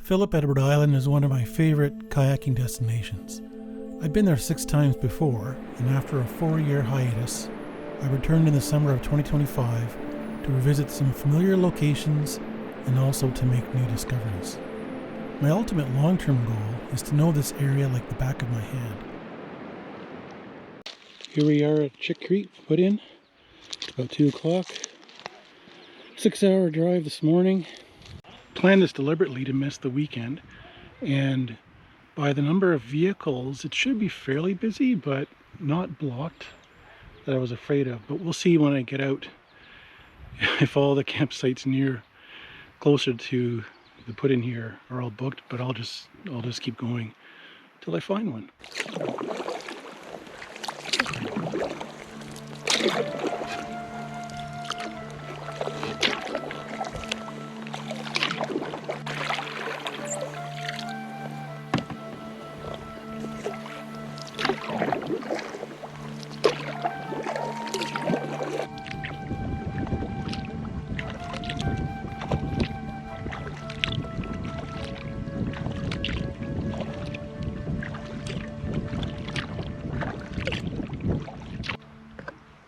Phillip Edward Island is one of my favorite kayaking destinations. I've been there 6 times before, and after a 4-year hiatus, I returned in the summer of 2025 to revisit some familiar locations and also to make new discoveries. My ultimate long-term goal is to know this area like the back of my hand. Here we are at Chick Creek, put in, about 2 o'clock. 6-hour drive this morning. Planned this deliberately to miss the weekend, and by the number of vehicles it should be fairly busy, but not blocked that I was afraid of. But we'll see when I get out if all the campsites closer to the put in here are all booked, but I'll just keep going till I find one.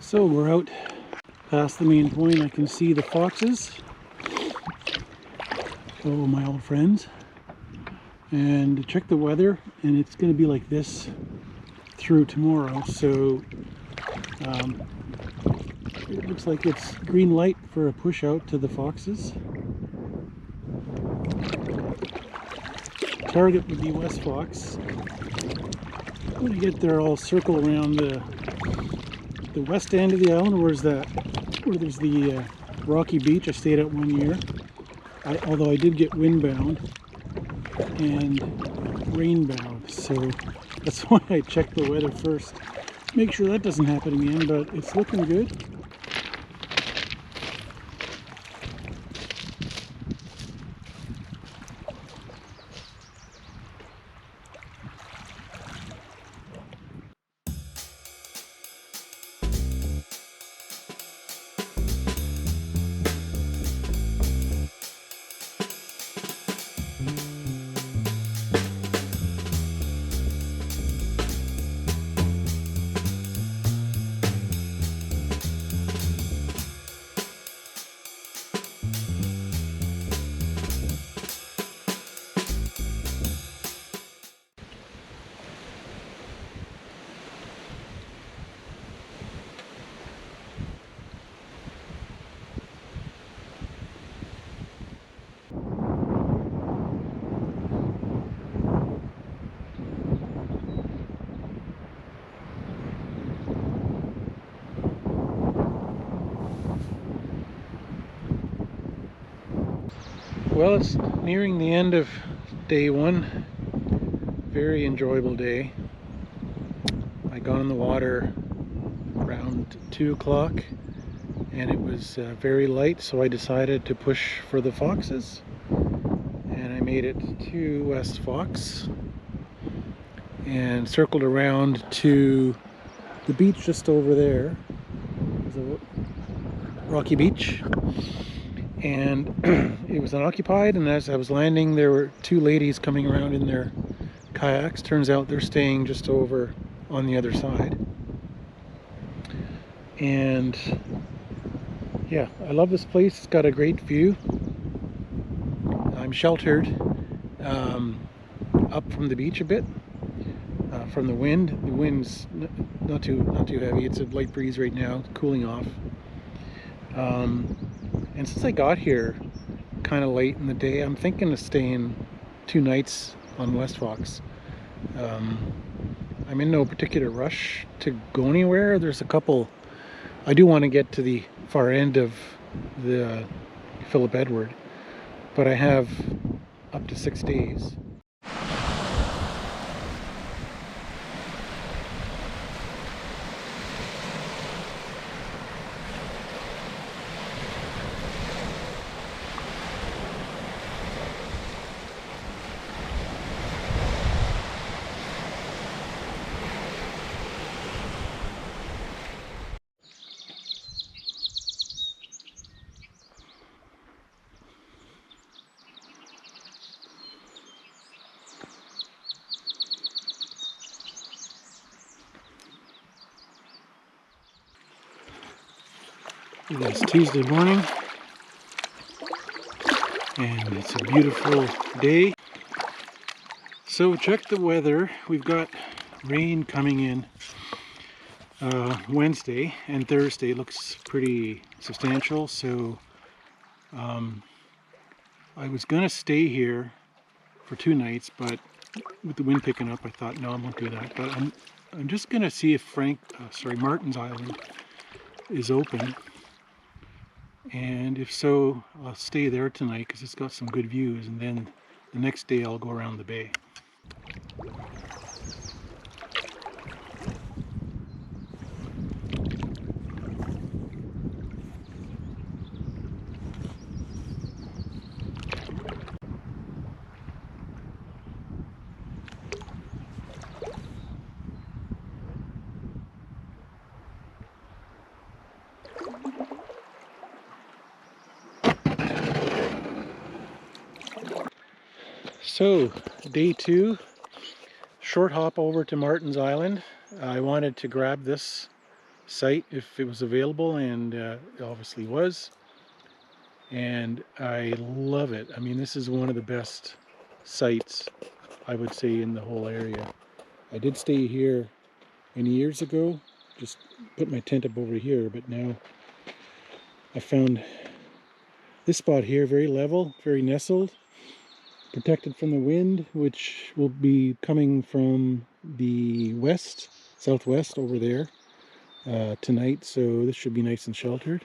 So we're out past the main point. I can see the foxes, my old friends, and check the weather, and it's going to be like this through tomorrow. So it looks like it's green light for a push out to the foxes. Target would be West Fox. When I get there, I'll circle around the west end of the island, where there's the rocky beach I stayed at 1 year. Although I did get windbound and rainbound, so that's why I checked the weather first. Make sure that doesn't happen again, but it's looking good. Well, it's nearing the end of day 1. Very enjoyable day. I got on the water around 2 o'clock and it was very light, so I decided to push for the foxes, and I made it to West Fox and circled around to the beach just over there. There's a rocky beach, and it was unoccupied, and as I was landing there were 2 ladies coming around in their kayaks. Turns out they're staying just over on the other side. And yeah, I love this place. It's got a great view. I'm sheltered up from the beach a bit from the wind. The wind's not too heavy. It's a light breeze right now, cooling off. And since I got here kind of late in the day, I'm thinking of staying 2 nights on West Fox. I'm in no particular rush to go anywhere. There's a couple. I do want to get to the far end of the Phillip Edward, but I have up to 6 days. It is Tuesday morning and it's a beautiful day. So check the weather. We've got rain coming in Wednesday, and Thursday looks pretty substantial. So I was gonna stay here for 2 nights, but with the wind picking up, I thought no, I won't do that. But I'm just gonna see if Martin's Island is open, and if so, I'll stay there tonight because it's got some good views, and then the next day I'll go around the bay. So, day 2, short hop over to Martin's Island. I wanted to grab this site if it was available, and it obviously was. And I love it. I mean, this is one of the best sites, I would say, in the whole area. I did stay here many years ago, just put my tent up over here, but now I found this spot here very level, very nestled, protected from the wind, which will be coming from the west, southwest over there tonight, so this should be nice and sheltered.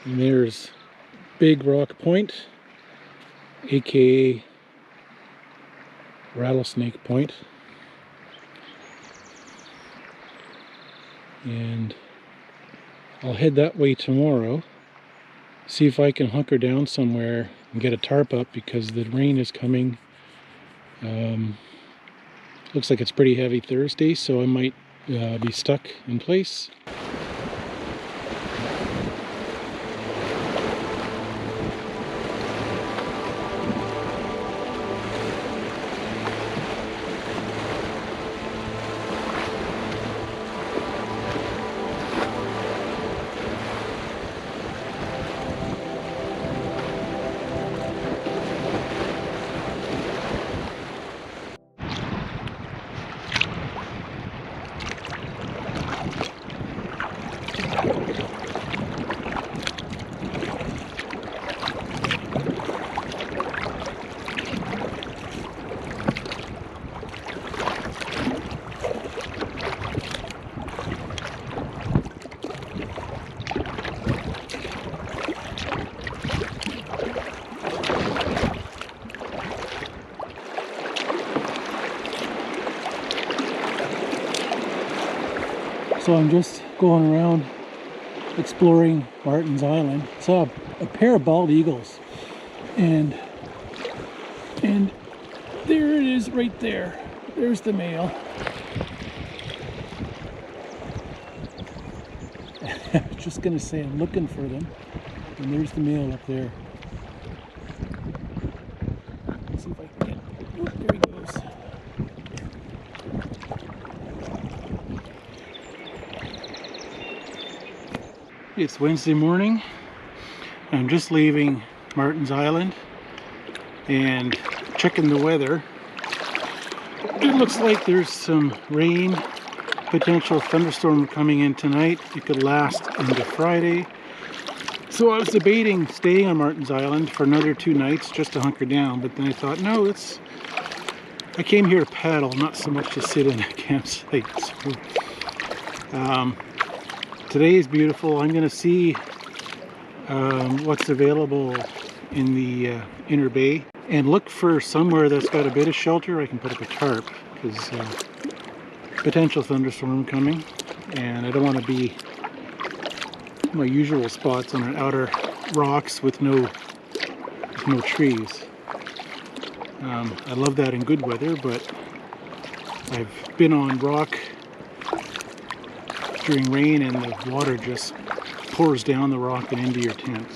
And there's Big Rock Point, aka Rattlesnake Point. And I'll head that way tomorrow, see if I can hunker down somewhere and get a tarp up because the rain is coming. Looks like it's pretty heavy Thursday, so I might be stuck in place. So I'm just going around exploring Martin's Island. Saw a pair of bald eagles, and there it is right there. There's the male. I was just gonna say I'm looking for them, and there's the male up there. Let's see if I can get. Oh, there he goes. It's Wednesday morning. I'm just leaving Martin's Island and checking the weather. It looks like there's some rain, potential thunderstorm coming in tonight. It could last into Friday. So I was debating staying on Martin's Island for another 2 nights just to hunker down, but then I thought, no, I came here to paddle, not so much to sit in a campsite. So, today is beautiful. I'm going to see what's available in the inner bay and look for somewhere that's got a bit of shelter. I can put up a tarp because potential thunderstorm coming, and I don't want to be my usual spots on outer rocks with no trees. I love that in good weather, but I've been on rock during rain and the water just pours down the rock and into your tent.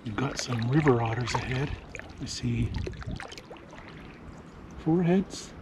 We've got some river otters ahead. I see 4 heads.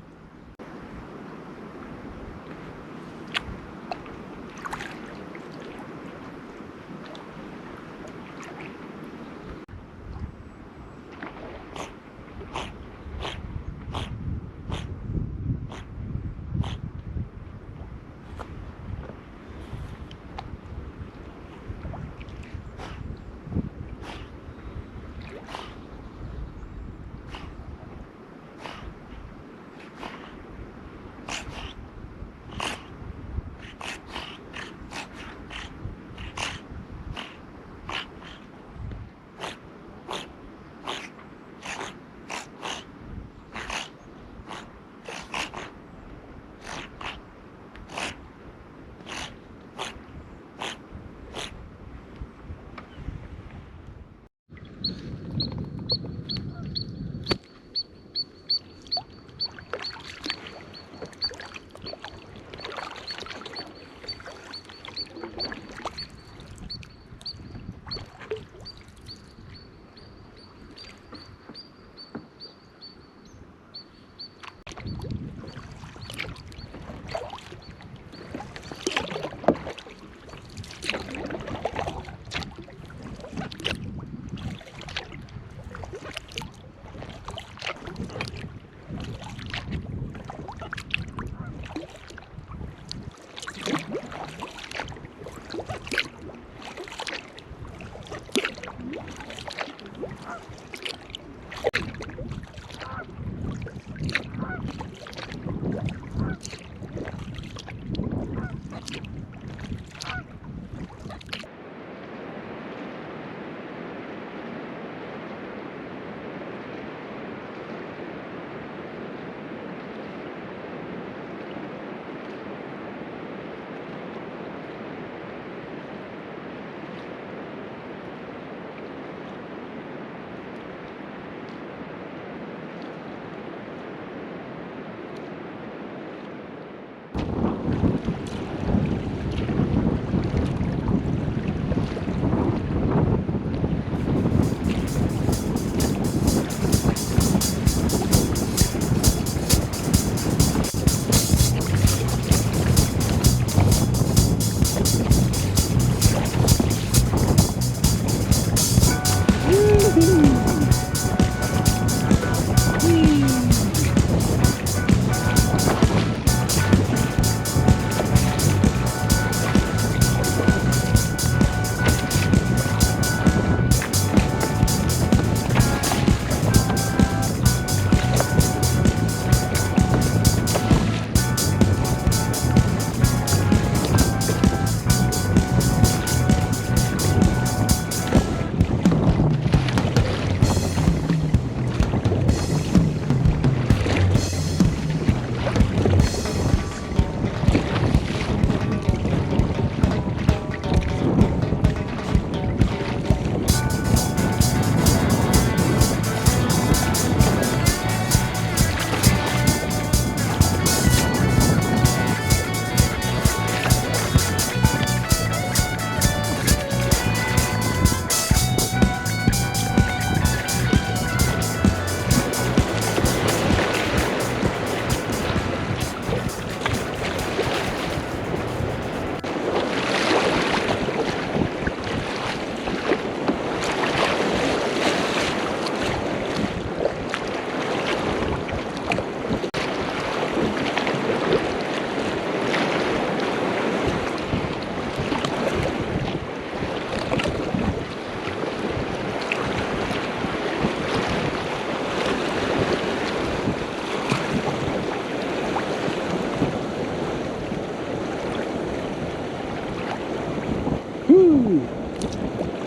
Woo!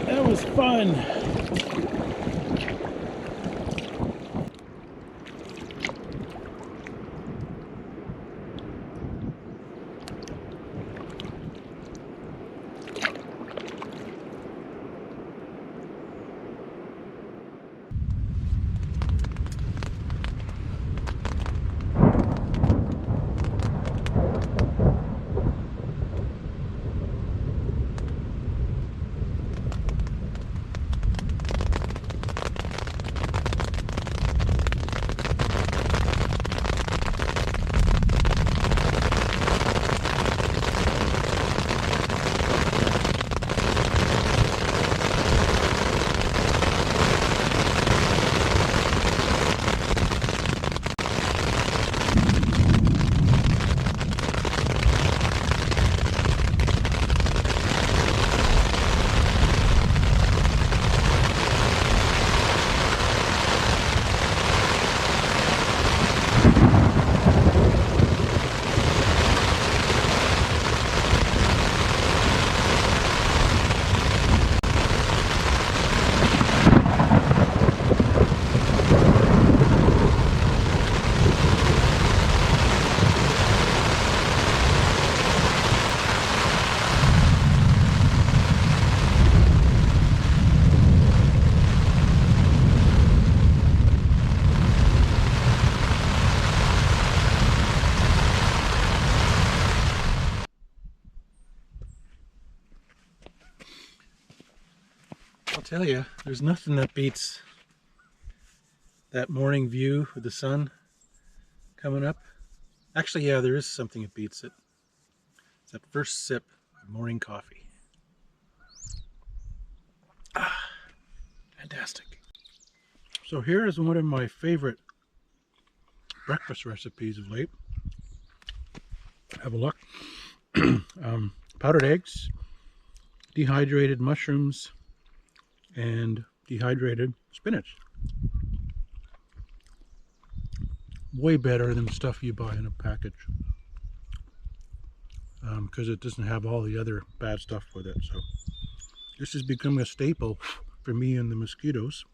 That was fun. I'll tell you, there's nothing that beats that morning view with the sun coming up. Actually, yeah, there is something that beats it. It's that first sip of morning coffee. Ah, fantastic. So here is one of my favorite breakfast recipes of late. Have a look. Powdered eggs, dehydrated mushrooms, and dehydrated spinach. Way better than stuff you buy in a package, because it doesn't have all the other bad stuff with it. So this has become a staple for me and the mosquitoes.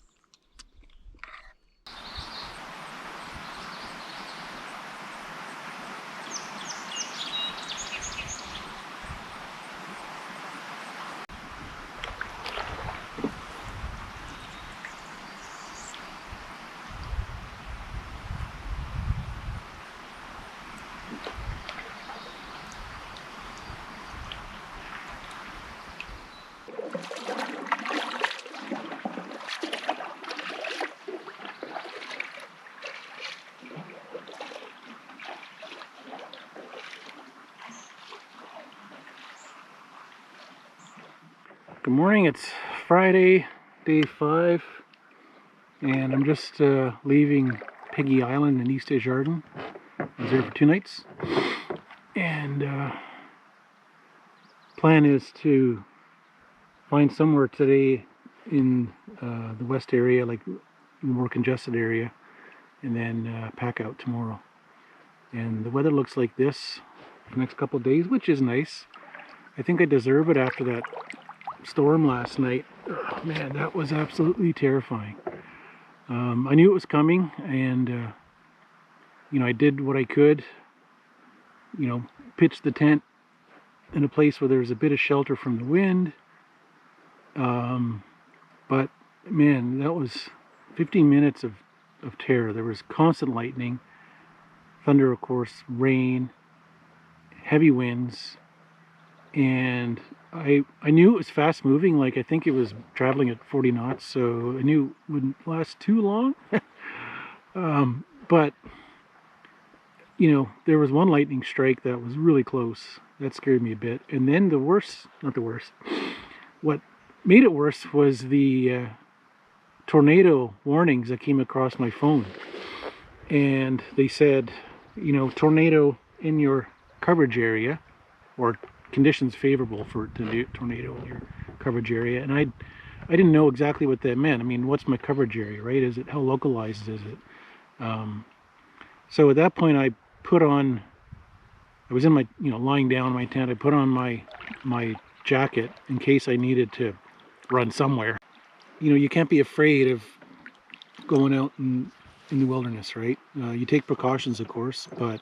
Good morning, it's Friday, day 5, and I'm just leaving Piggy Island in East Desjardins. I was there for 2 nights, and plan is to find somewhere today in the west area, like the more congested area, and then pack out tomorrow. And the weather looks like this for the next couple of days, which is nice. I think I deserve it after that storm last night. Oh, man, that was absolutely terrifying. I knew it was coming, and I did what I could. Pitched the tent in a place where there was a bit of shelter from the wind. But man, that was 15 minutes of terror. There was constant lightning, thunder, of course, rain, heavy winds, and I knew it was fast moving. Like, I think it was traveling at 40 knots, so I knew it wouldn't last too long. But there was one lightning strike that was really close. That scared me a bit. And then what made it worse was the tornado warnings that came across my phone. And they said, tornado in your coverage area, or conditions favorable for tornado in your coverage area. And I didn't know exactly what that meant. I mean, what's my coverage area, right? How localized is it? So at that point, I was in my, lying down in my tent. I put on my jacket in case I needed to run somewhere. You know, you can't be afraid of going out in the wilderness, right? You take precautions, of course, but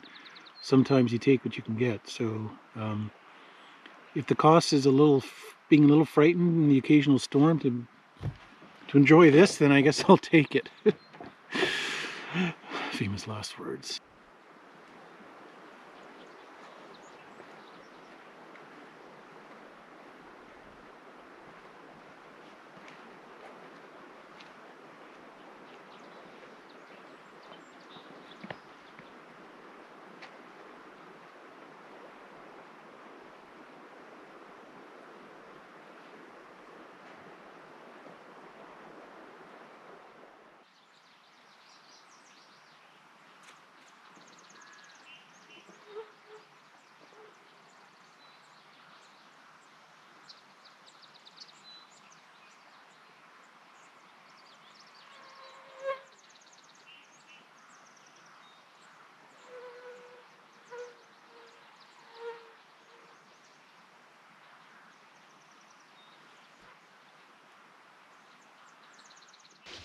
sometimes you take what you can get. So if the cost is being a little frightened in the occasional storm to enjoy this, then I guess I'll take it. Famous last words.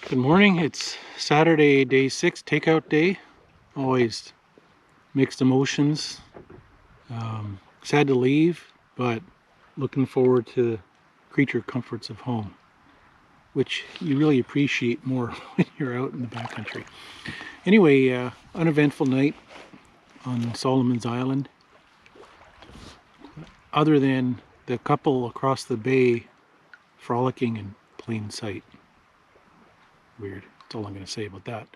Good morning. It's Saturday, day 6, takeout day. Always mixed emotions. Sad to leave, but looking forward to the creature comforts of home, which you really appreciate more when you're out in the backcountry. Anyway, uneventful night on Solomon's Island. Other than the couple across the bay frolicking in plain sight. Weird. That's all I'm going to say about that.